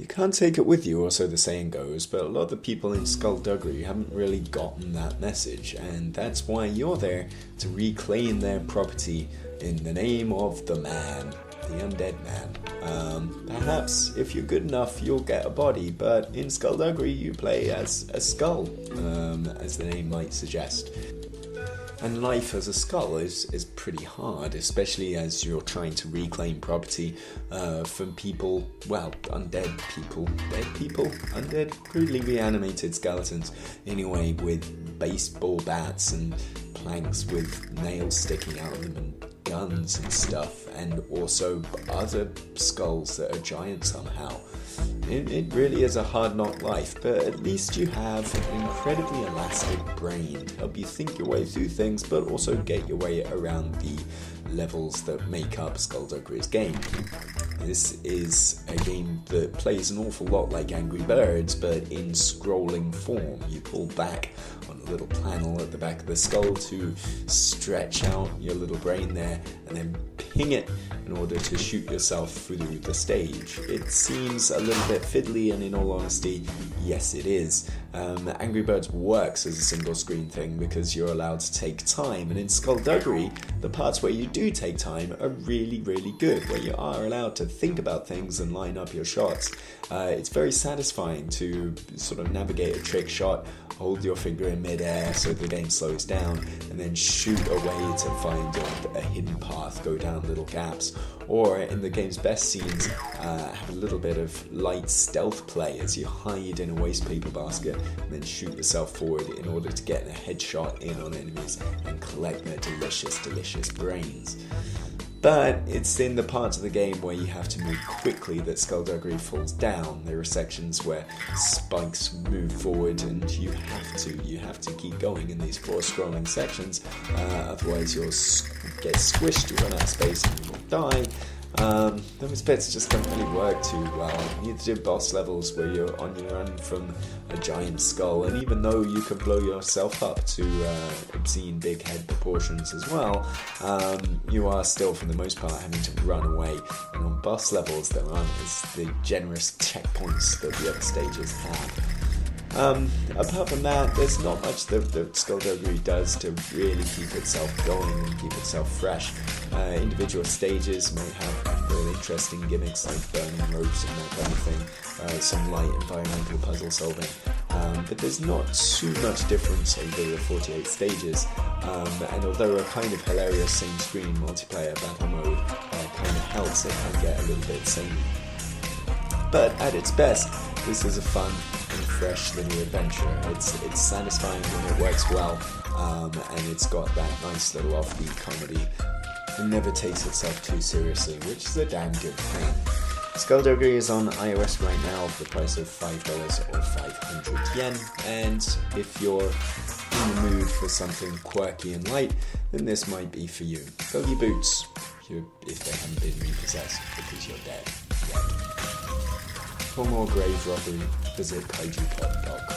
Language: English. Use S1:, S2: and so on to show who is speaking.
S1: You can't take it with you, or so the saying goes, but a lot of the people in Skullduggery haven't really gotten that message, and that's why you're there to reclaim their property in the name of the man, the undead man. Perhaps, if you're good enough, you'll get a body, but in Skullduggery you play as a skull, as the name might suggest. And life as a skull is pretty hard, especially as you're trying to reclaim property from people, well, undead people, dead people, undead, crudely reanimated skeletons, anyway, with baseball bats and planks with nails sticking out of them and guns and stuff, and also other skulls that are giant somehow. It really is a hard knock life, but at least you have an incredibly elastic brain to help you think your way through things, but also get your way around the levels that make up Skullduggery's game. This is a game that plays an awful lot like Angry Birds, but in scrolling form. You pull back on a little panel at the back of the skull to stretch out your little brain there, and then ping it in order to shoot yourself through the stage. It seems a little bit fiddly, and in all honesty, yes it is. Angry Birds works as a single screen thing because you're allowed to take time, and in Skullduggery, the parts where you do take time are really, really good, where you are allowed to think about things and line up your shots. It's very satisfying to sort of navigate a trick shot, hold your finger in midair so the game slows down, and then shoot away to find a hidden path, go down little gaps, or in the game's best scenes, have a little bit of light stealth play as you hide in a waste paper basket and then shoot yourself forward in order to get a headshot in on enemies and collect their delicious, delicious brains. But it's in the parts of the game where you have to move quickly that Skullduggery falls down. There are sections where spikes move forward and you have to keep going in these 4 scrolling sections, otherwise you'll get squished, you run out of space and you will die. Those bits just don't really work too well. You need to do boss levels where you're on your run from a giant skull, and even though you can blow yourself up to obscene big head proportions as well, you are still, for the most part, having to run away. And on boss levels, there aren't as the generous checkpoints that the other stages have. Apart from that, there's not much that Skullduggery does to really keep itself going and keep itself fresh. Individual stages might have really interesting gimmicks like burning ropes and that kind of thing, some light environmental puzzle solving, but there's not too much difference over the 48 stages, and although a kind of hilarious same-screen multiplayer battle mode kind of helps, it can get a little bit samey. But at its best, this is a fun and fresh little adventure. It's satisfying when it works well, and it's got that nice little offbeat comedy. It never takes itself too seriously, which is a damn good thing. Skullduggery is on iOS right now for the price of $5 or 500 yen, and if you're in the mood for something quirky and light, then this might be for you. Bogey boots, if they haven't been repossessed because you're dead. For more grave robbery, visit kaijupod.com.